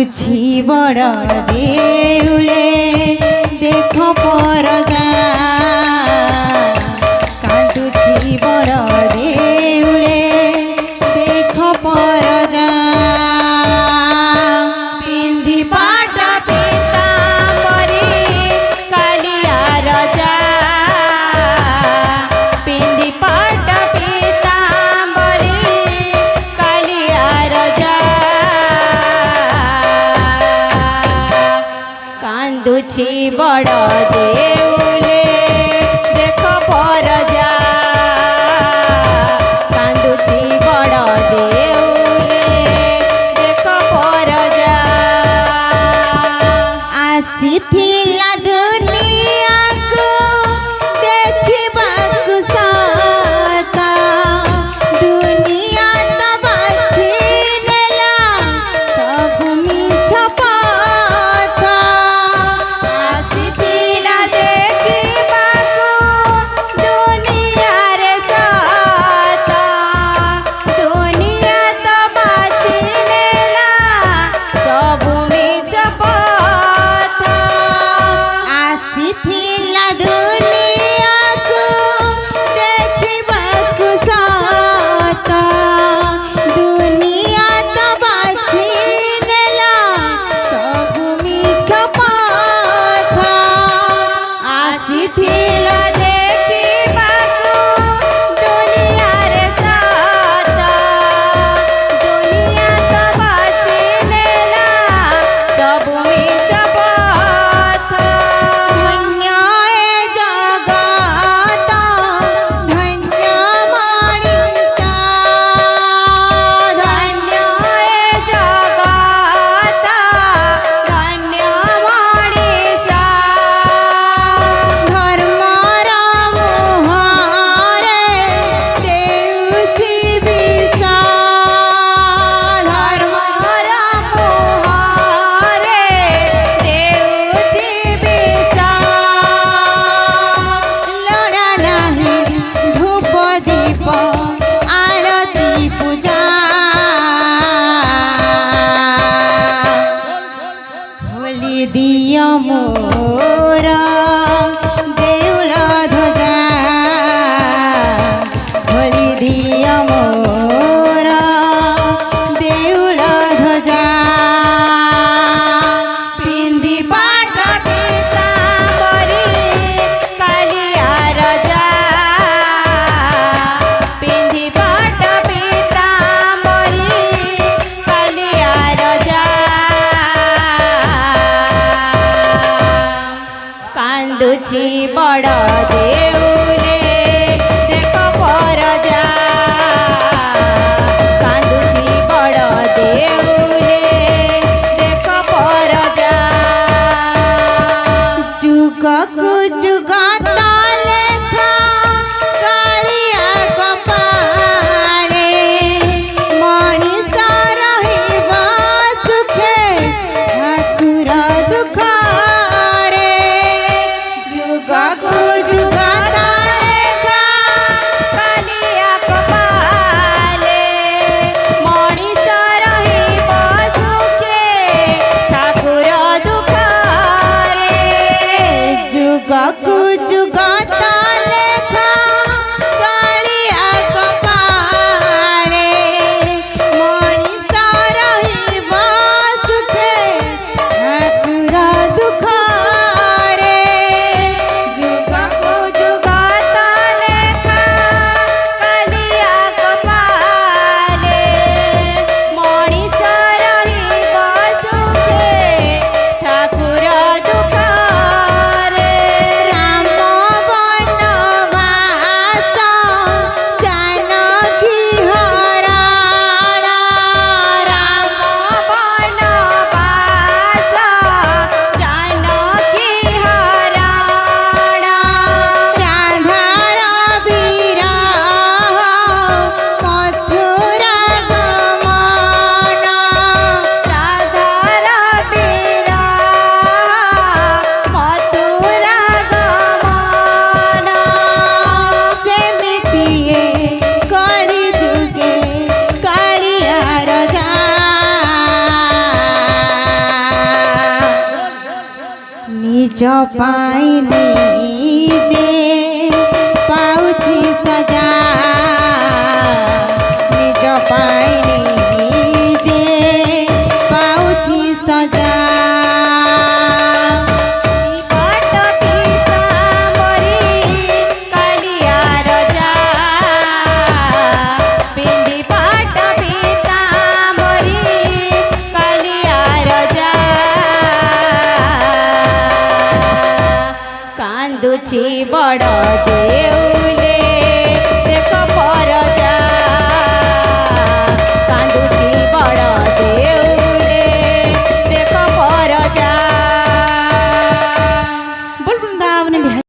কান্দুছি বড় দেউলে দেখ পরদা কান্দুছি বড় দেউলে দেখ পরদা পিন্ধি পাট পীতাম্বরী কালিয়া রজা পিন্ধি পাট পীতাম্বরী কালিয়া রজা কান্দুছি বড় দেউলে দেখ পরজা কান্দুছি বড় দেউলে দেখ পরজা আসিথিলা দুনিয়াকু দেখিবাকু সত দুনিয়া তো বাছি নেলা সবু মিছ পথ আসিথিলা দেখিবাকু দুনিয়ারে সত দুনিয়া তো বাছি নেলা সবু মিছ পথ আসিথিলা দুনিয়াকু দেখিবাকু সত দুনিয়া তো বাছি নেলা সবু মিছ পথ আসিথিলা দেখিবাকু দুনিয়ারে সত দুনিয়া তো বাছি নেলা সবু মিছ পথ ধন্য এ জগত ধন্য মଣିষা ধন্য এ জগত ধন্য মଣିষা ধর্মর মুহଁରେ ଦେଉଛି ବିଷ ଧର୍ମର ମୁହଁରେ ଦେଉଛି ବିଷ ଲୋଡ଼ା ନାହିଁ ଧୂପ ଦୀପ ଆଳତି ପୂଜା ହୋଲି ଦିଅ ମୋର ଦେଉଳ ଧ୍ୱଜା ହୋଲି ଦିଅ ମୋର ଦେଉଳ ଧ୍ୱଜା ପିନ୍ଧି ପାଟ ପୀତାମ୍ବରୀ କାଲିଆ ରଜା ପିନ୍ଧି ପାଟ ପୀତାମ୍ବରୀ କାଲିଆ ରଜା କାନ୍ଦୁଛି ବଡ଼ ଦେଉଲେ ଦେଖ ପରଜା କାନ୍ଦୁଛି ବଡ଼ ଦେଉଲେ ଦେଖ ପରଜା ଯୁଗକୁ ଯୁଗ ଲେଖା କାଳିଆ କପାଳେ ମଣିଷ ରହିବ ସୁଖେ ଠାକୁର ଦୁଃଖରେ ଯୁଗକୁ ଯୁଗ निज पाई जे पाउछि सजा निज पाई जे पाउछि सजा कांदुची बड़